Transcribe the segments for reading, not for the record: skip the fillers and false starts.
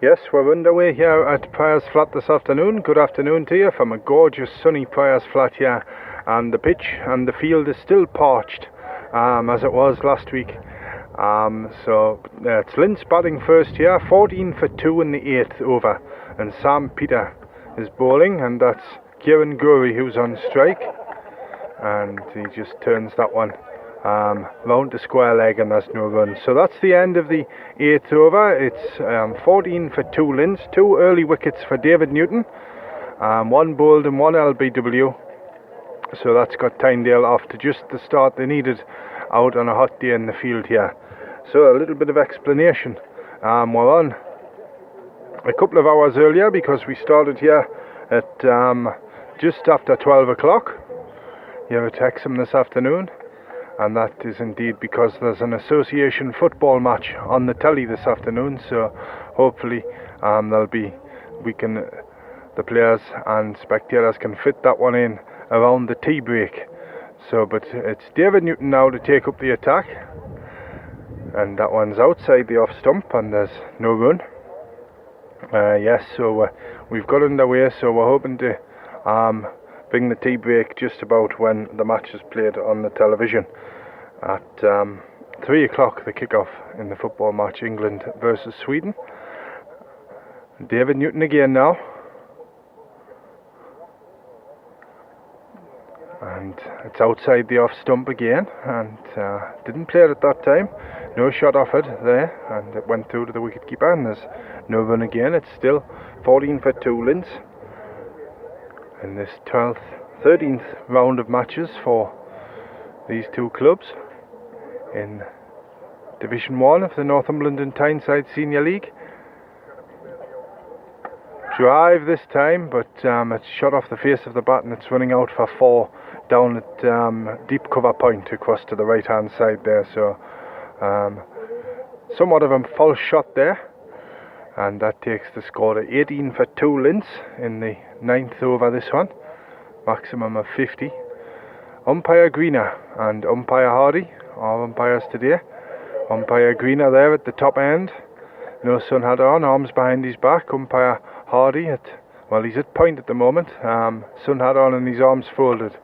Yes, we're underway here at Priors Flat this afternoon. Good afternoon to you from a gorgeous sunny Priors Flat here. And the pitch and the field is still parched as it was last week. It's Lintz batting first here, 14 for 2 in the 8th over. And Sam Peter is bowling, and that's Kieran Goury who's on strike. And he just turns that one round to square leg, and there's no run. So that's the end of the 8th over. It's 14 for 2 Lintz, 2 early wickets for David Newton, 1 bowled and 1 LBW. So that's got Tynedale off to just the start they needed out on a hot day in the field here. So a little bit of explanation. We're on a couple of hours earlier because we started here at just after 12 o'clock here at Hexham this afternoon. And that is indeed because there's an association football match on the telly this afternoon. So hopefully the players and spectators can fit that one in around the tea break. But it's David Newton now to take up the attack, and that one's outside the off stump, and there's no run. We've got underway, so we're hoping to bring the tea break just about when the match is played on the television. At 3 o'clock, the kick-off in the football match, England versus Sweden. David Newton again now. And it's outside the off stump again, and didn't play it at that time. No shot offered there, and it went through to the wicket-keeper, and there's no run again. It's still 14 for 2 Lintz in this 13th round of matches for these two clubs in Division 1 of the Northumberland and Tyneside Senior League. Drive this time, but it's shot off the face of the bat, and it's running out for 4 down at deep cover point across to the right hand side there. So somewhat of a false shot there, and that takes the score to 18 for 2 Lintz in the 9th over this one, maximum of 50. Umpire Greener and Umpire Hardy are umpires today. Umpire Greener there at the top end, no sun hat on, arms behind his back. Umpire Hardy he's at point at the moment, sun hat on and his arms folded.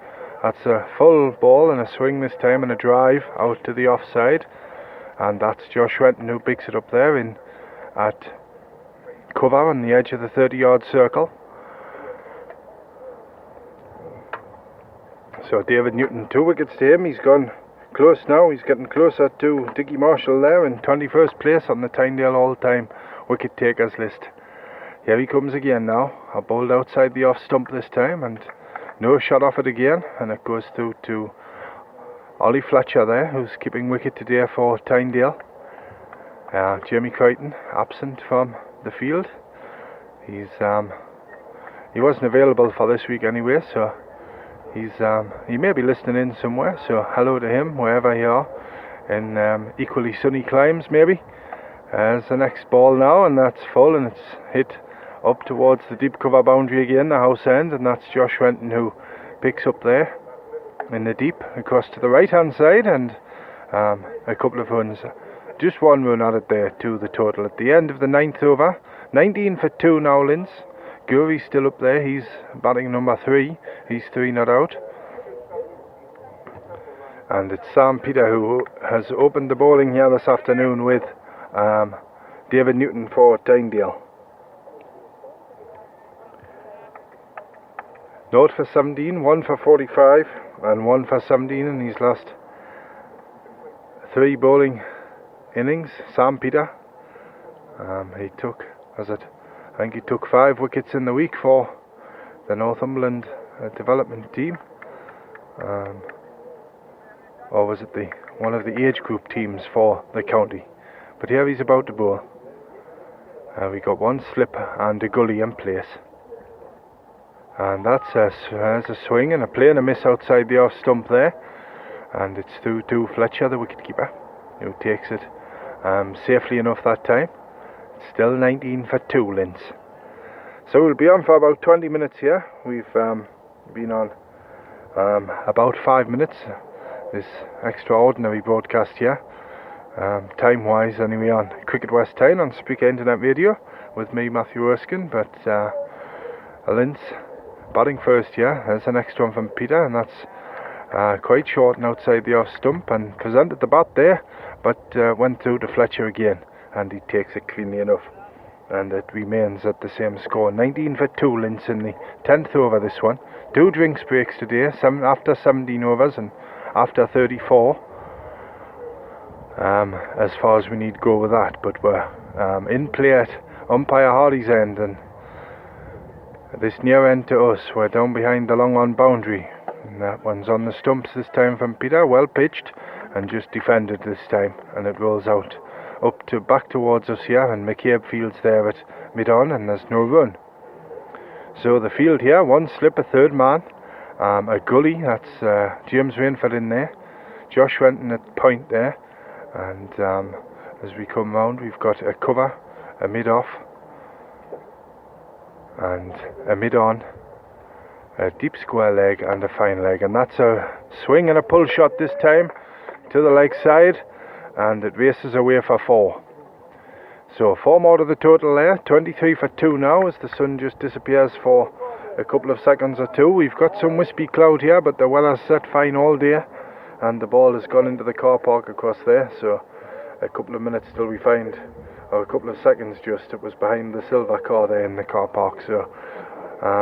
That's a full ball and a swing this time, and a drive out to the offside, and that's Josh Renton who picks it up there in at cover on the edge of the 30-yard circle. So David Newton, 2 wickets to him. He's gone close now. He's getting closer to Dickie Marshall there in 21st place on the Tynedale all-time wicket takers list. Here he comes again now. A bowled outside the off stump this time, and no shot offered again, and it goes through to Ollie Fletcher there, who's keeping wicket today for Tynedale. Jamie Crichton absent from the field. He wasn't available for this week anyway, so he may be listening in somewhere, so hello to him wherever you are in equally sunny climes maybe. There's the next ball now, and that's full, and it's hit up towards the deep cover boundary again, the house end, and that's Josh Renton who picks up there in the deep across to the right hand side, and a couple of runs, just 1 run added there to the total at the end of the 9th over. 19 for 2 now Lintz. Goury's still up there, he's batting number 3, he's 3 not out. And it's Sam Peter who has opened the bowling here this afternoon with David Newton for Tynedale. 0 for 17, 1 for 45 and 1 for 17 in his last 3 bowling innings. Sam Peter, I think he took 5 wickets in the week for the Northumberland development team, or was it one of the age group teams for the county? But here he's about to bowl. We got 1 slip and a gully in place, and that's a swing and a play and a miss outside the off stump there, and it's through to Fletcher, the wicketkeeper, who takes it safely enough that time. It's still 19 for 2 Lintz. So we'll be on for about 20 minutes here. We've been on about 5 minutes, this extraordinary broadcast here, time wise anyway, on Cricket West Tyne on Speaker Internet Radio. with me, Matthew Erskine, but Lintz batting first here. There's the next one from Peter, and that's quite short and outside the off stump, and presented the bat there, but went through to Fletcher again, and he takes it cleanly enough, and it remains at the same score. 19 for 2, Lintz in the 10th over this one. 2 drinks breaks today, after 17 overs and after 34. As far as we need to go with that, but we're in play at umpire Hardy's end, and this near end to us, we're down behind the long on boundary, and that one's on the stumps this time from Peter, well pitched and just defended this time, and it rolls out up to back towards us here, and McCabe fields there at mid on, and there's no run. So the field here, one slip, a third man, a gully, that's James Rainford in there, Josh Renton at point there, and as we come round we've got a cover, a mid off and a mid on, a deep square leg and a fine leg, and that's a swing and a pull shot this time to the leg side, and it races away for 4. So 4 more to the total there, 23 for 2 now as the sun just disappears for a couple of seconds or two. We've got some wispy cloud here, but the weather's set fine all day, and the ball has gone into the car park across there, so a couple of minutes till we find, or a couple of seconds just, it was behind the silver car there in the car park, so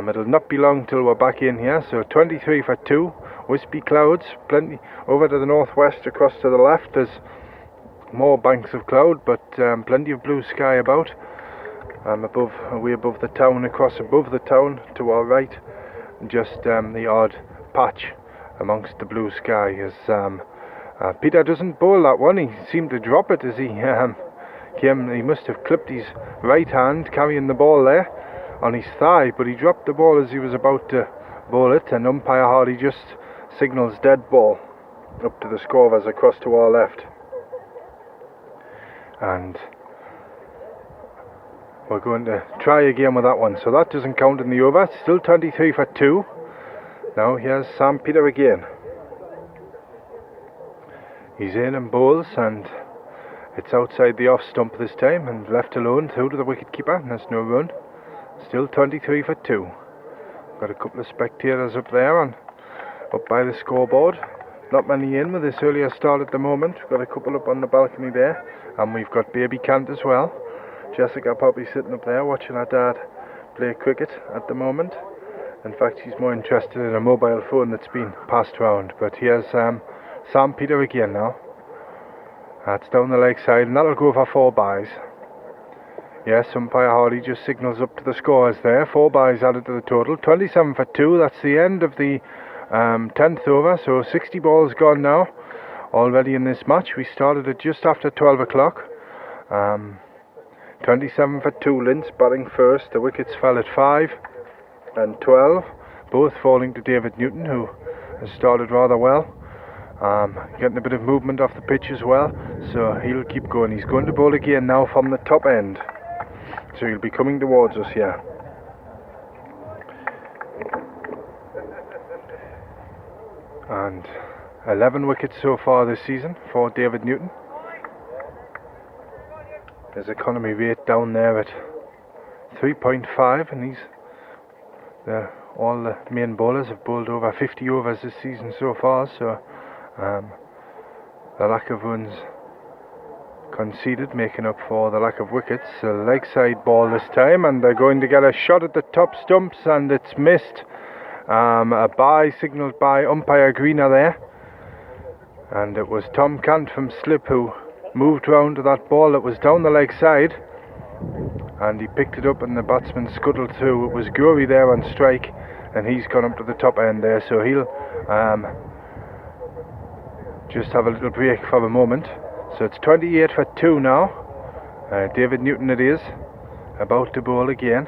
it'll not be long till we're back in here. So 23 for 2, wispy clouds, plenty over to the northwest, across to the left there's more banks of cloud, but plenty of blue sky about, way above the town, across above the town to our right, just the odd patch amongst the blue sky as Peter doesn't bowl that one. He seemed to drop it as he came. He must have clipped his right hand carrying the ball there on his thigh, but he dropped the ball as he was about to bowl it, and umpire Hardy just signals dead ball up to the scorers across to our left, and we're going to try again with that one, so that doesn't count in the over. It's still 23 for 2. Now here's Sam Peter again. He's in and bowls, and it's outside the off stump this time and left alone through to the wicket keeper, and there's no run. Still 23 for 2. Got a couple of spectators up there and up by the scoreboard. Not many in with this earlier start at the moment. We've got a couple up on the balcony there, and we've got Baby Cant as well. Jessica probably sitting up there watching her dad play cricket at the moment. In fact, she's more interested in a mobile phone that's been passed round. But here's Sam Peter again now. That's down the leg side, and that'll go for 4 byes. Yes, umpire Hardy just signals up to the scores there. 4 byes added to the total. 27 for 2. That's the end of the 10th over. So 60 balls gone now already in this match. We started at just after 12 o'clock. 27 for 2. Lintz batting first. The wickets fell at 5 and 12, both falling to David Newton, who has started rather well, getting a bit of movement off the pitch as well, so he'll keep going. He's going to bowl again now from the top end, so he'll be coming towards us here. And 11 wickets so far this season for David Newton. His economy rate down there at 3.5, and he's all the main bowlers have bowled over 50 overs this season so far, so the lack of runs conceded making up for the lack of wickets. A leg side ball this time, and they're going to get a shot at the top stumps, and it's missed. A bye signalled by umpire Greener there, and it was Tom Cant from Slip who moved round to that ball that was down the leg side, and he picked it up and the batsman scuttled through. It was Gurry there on strike, and he's gone up to the top end there, so he'll just have a little break for a moment. So it's 28 for 2 now. David Newton it is, about to bowl again.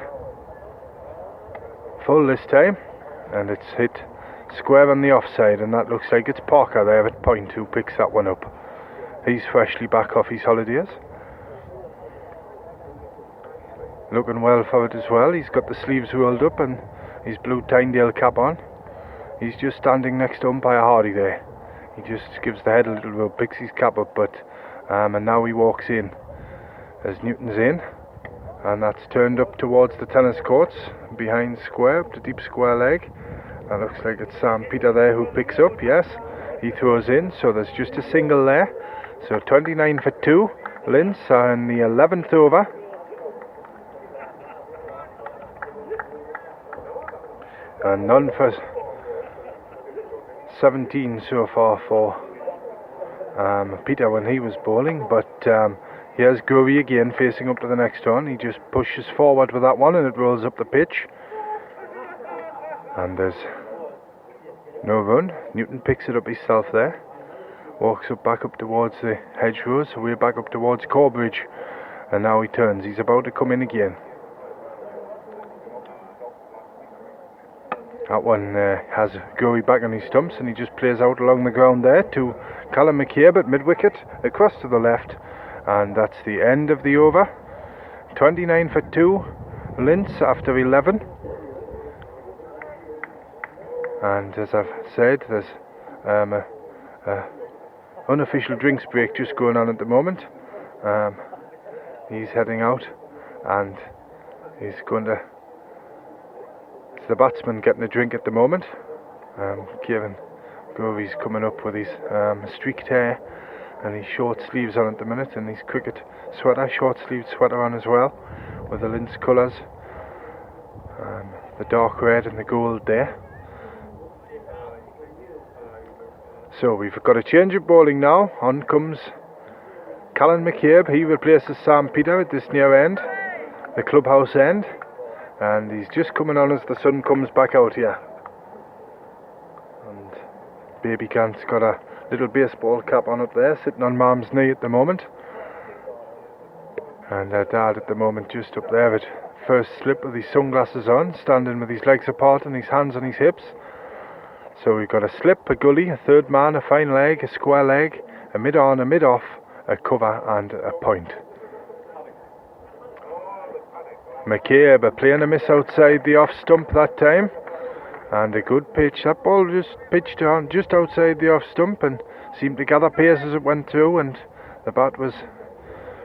Full this time, and it's hit square on the offside, and that looks like it's Parker there at point who picks that one up. He's freshly back off his holidays. Looking well for it as well. He's got the sleeves rolled up and his blue Tynedale cap on. He's just standing next to umpire Hardy there. He just gives the head a little rub, picks his cap up, but and now he walks in as Newton's in, and that's turned up towards the tennis courts, behind square, up to deep square leg. That looks like it's Sam Peter there who picks up, yes. He throws in, so there's just a single there. So 29 for 2, Lintz are in the 11th over. And none for 17 so far for Peter when he was bowling, but here's Gurry again facing up to the next one. He just pushes forward with that one and it rolls up the pitch. And there's no run. Newton picks it up himself there. Walks up back up towards the hedgerows, way back up towards Corbridge. And now he turns. He's about to come in again. That one has Gurry back on his stumps and he just plays out along the ground there to Callum McCabe at mid-wicket, across to the left. And that's the end of the over. 29 for 2, Lintz after 11. And as I've said, there's a unofficial drinks break just going on at the moment. He's heading out and he's going to... It's the batsman getting a drink at the moment. Kevin Gurry's coming up with his streaked hair and his short sleeves on at the minute, and his cricket sweater, short sleeved sweater on as well, with the Lintz colours, the dark red and the gold there. So we've got a change of bowling now. On comes Callum McCabe. He replaces Sam Peter at this near end, the clubhouse end, and he's just coming on as the sun comes back out here. And Baby Gant's got a little baseball cap on up there, sitting on Mum's knee at the moment. And Dad at the moment just up there at first slip with his sunglasses on, standing with his legs apart and his hands on his hips. So we've got a slip, a gully, a third man, a fine leg, a square leg, a mid-on, a mid-off, a cover and a point. McCabe playing a miss outside the off stump that time. And a good pitch. That ball just pitched on just outside the off stump and seemed to gather pace as it went through, and the bat was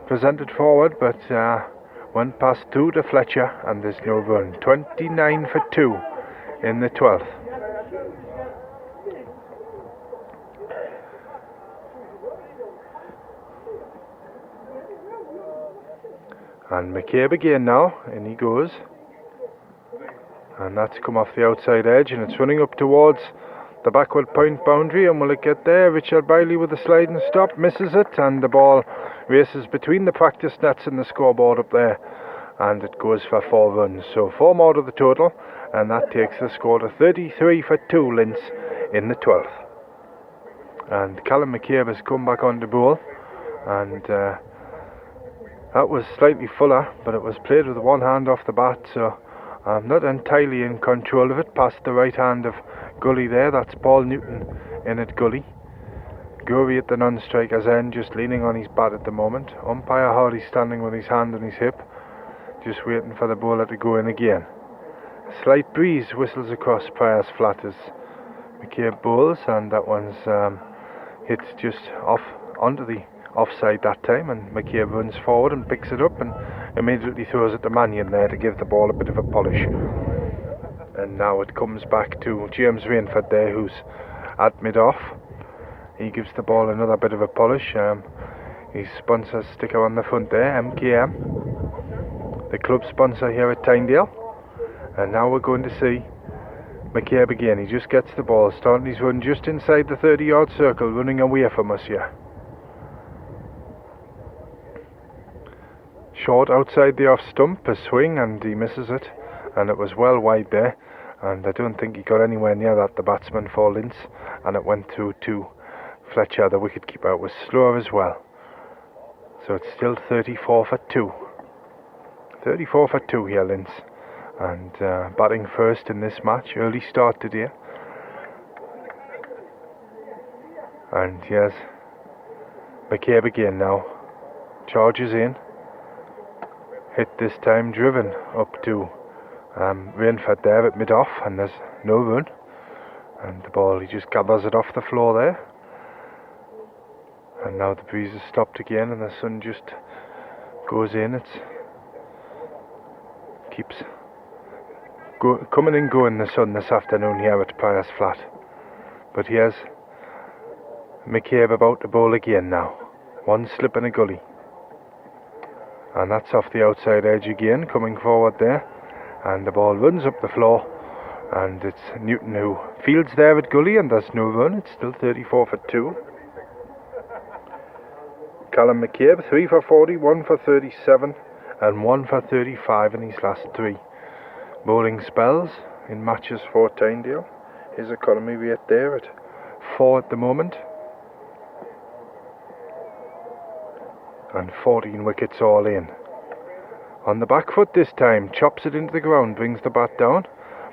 presented forward, but went past 2 to Fletcher, and there's no run. 29 for 2 in the 12th. And McCabe again now, in he goes. And that's come off the outside edge and it's running up towards the backward point boundary, and will it get there? Richard Biley with a sliding stop, misses it, and the ball races between the practice nets and the scoreboard up there, and it goes for 4 runs. So 4 more to the total, and that takes the score to 33 for 2 Lintz in the 12th. And Callum McCabe has come back on to bowl, and that was slightly fuller, but it was played with one hand off the bat, so I'm not entirely in control of it. Past the right hand of Gully there, that's Paul Newton in at Gully. Gurry at the non-striker's end, just leaning on his bat at the moment. Umpire Hardy standing with his hand on his hip, just waiting for the bowler to go in again. A slight breeze whistles across Prior's flat as McCabe bowls, and that one's hit just off onto the offside that time, and McCabe runs forward and picks it up and immediately throws it to Mannion there to give the ball a bit of a polish. And now it comes back to James Rainford there, who's at mid-off. He gives the ball another bit of a polish. His sponsor sticker on the front there, MKM, the club sponsor here at Tynedale. And now we're going to see McCabe again. He just gets the ball, starting his run just inside the 30-yard circle, running away from us here. Short outside the off stump, a swing, and he misses it, and it was well wide there, and I don't think he got anywhere near that, the batsman for Lintz, and it went through to Fletcher, the wicketkeeper. It was slower as well. So it's still 34 for 2. 34 for 2 here, Lintz, and batting first in this match. Early start today. And here's McCabe again now. Charges in. Hit this time, driven up to Rainford there at mid-off, and there's no run. And the ball, he just gathers it off the floor there. And now the breeze has stopped again and the sun just goes in. It's keeps coming and going, the sun, this afternoon here at Prior's Flat. But here's McCabe about to bowl again now. One slip in a gully. And that's off the outside edge again, coming forward there. And the ball runs up the floor. And it's Newton who fields there at gully, and there's no run. It's still 34 for 2. Callum McCabe, 3 for 40, 1 for 37, and 1 for 35 in his last 3 bowling spells in matches for Tynedale. His economy rate there at 4 at the moment. And 14 wickets all in. On the back foot this time, chops it into the ground, brings the bat down,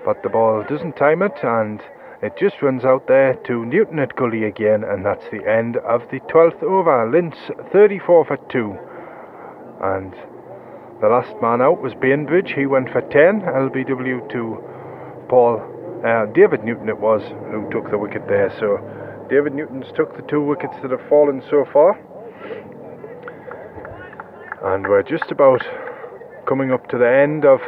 but the ball doesn't time it, and it just runs out there to Newton at gully again, and that's the end of the 12th over. Lintz 34 for 2. And the last man out was Bainbridge. He went for 10. LBW to David Newton it was who took the wicket there. So David Newton's took the 2 wickets that have fallen so far. And we're just about coming up to the end of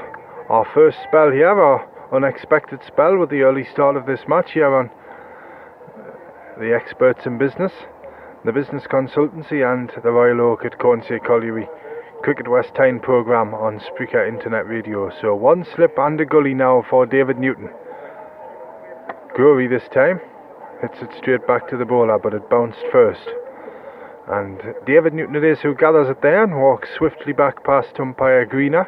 our first spell here, our unexpected spell with the early start of this match here on the Experts in Business, the Business Consultancy, and the Royal Oak at Cornsay Colliery Cricket West Tyne programme on Spreaker Internet Radio. So 1 slip and a gully now for David Newton. Gory this time, hits it straight back to the bowler, but it bounced first. And David Newton it is who gathers it there and walks swiftly back past umpire Greener,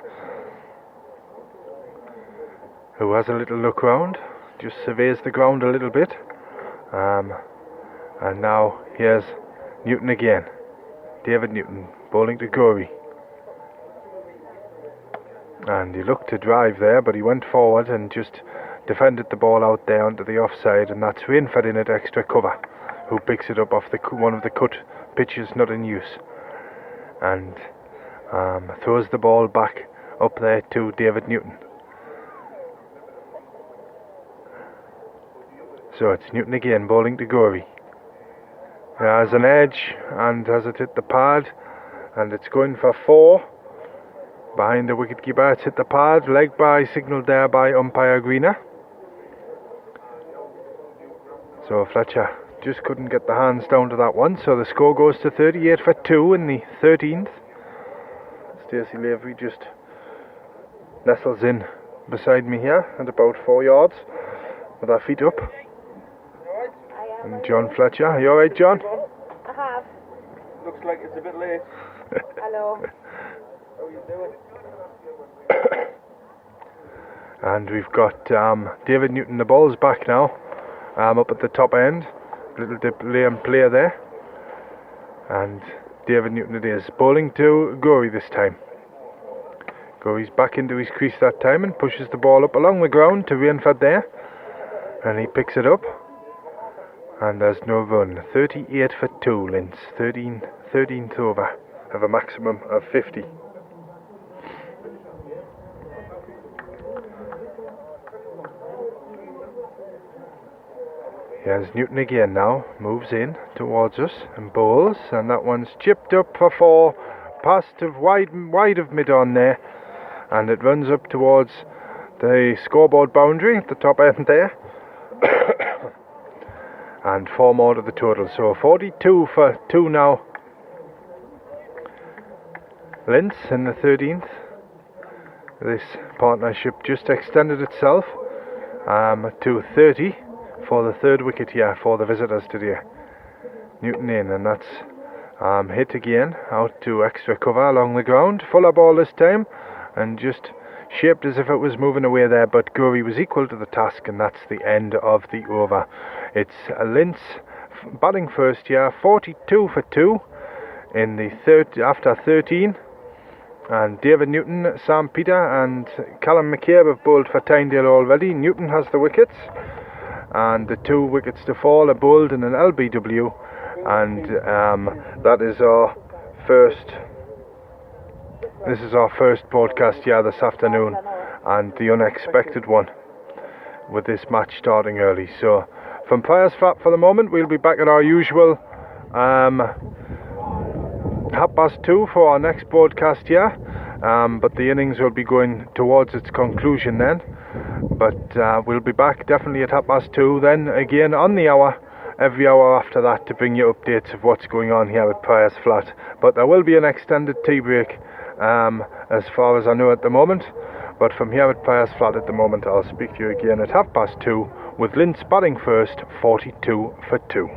who has a little look round, just surveys the ground a little bit. And now here's Newton again. David Newton bowling to Gory. And he looked to drive there, but he went forward and just defended the ball out there onto the offside, and that's Rainford in at extra cover, who picks it up off one of the cut pitches not in use, and throws the ball back up there to David Newton. So it's Newton again bowling to Gory. There's an edge, and has it hit the pad, and it's going for 4 behind the wicketkeeper. It's hit the pad, leg by, signalled there by umpire Greener. So Fletcher just couldn't get the hands down to that one, so the score goes to 38 for 2 in the 13th. Stacey Lavery just nestles in beside me here at about 4 yards with her feet up. And John Fletcher, are you alright, John? I have. Looks like it's a bit late. Hello. How are you doing? And we've got David Newton, the ball's back now, up at the top end. Little delay in play there. And David Newton it is, bowling to Gory this time. Gory's back into his crease that time and pushes the ball up along the ground to Rainford there. And he picks it up. And there's no run. 38 for 2, Lintz. 13th over of a maximum of 50. Here's Newton again now. Moves in towards us and bowls. And that one's chipped up for 4. Past of wide of mid-on there. And it runs up towards the scoreboard boundary at the top end there. And 4 more to the total, so 42 for 2 now. Lintz in the 13th. This partnership just extended itself to 30 for the 3rd wicket here for the visitors today. Newton in, and that's hit again out to extra cover along the ground. Fuller ball this time, and just shaped as if it was moving away there, but Gory was equal to the task, and that's the end of the over. It's Lintz batting first here, 42 for 2 in the after 13. And David Newton, Sam Peter and Callum McCabe have bowled for Tynedale already. Newton has the wickets, and the 2 wickets to fall are bowled in an LBW, and that is our first. This is our first broadcast here this afternoon, and the unexpected one, with this match starting early. So from Prior's Flat for the moment, we'll be back at our usual 2:30 for our next broadcast here. but the innings will be going towards its conclusion then. But we'll be back definitely at 2:30 then, again on the hour, every hour after that, to bring you updates of what's going on here at Priors Flat. But there will be an extended tea break, as far as I know at the moment. But from here at Priors Flat at the moment, I'll speak to you again at 2:30 with Lintz batting first, 42 for 2.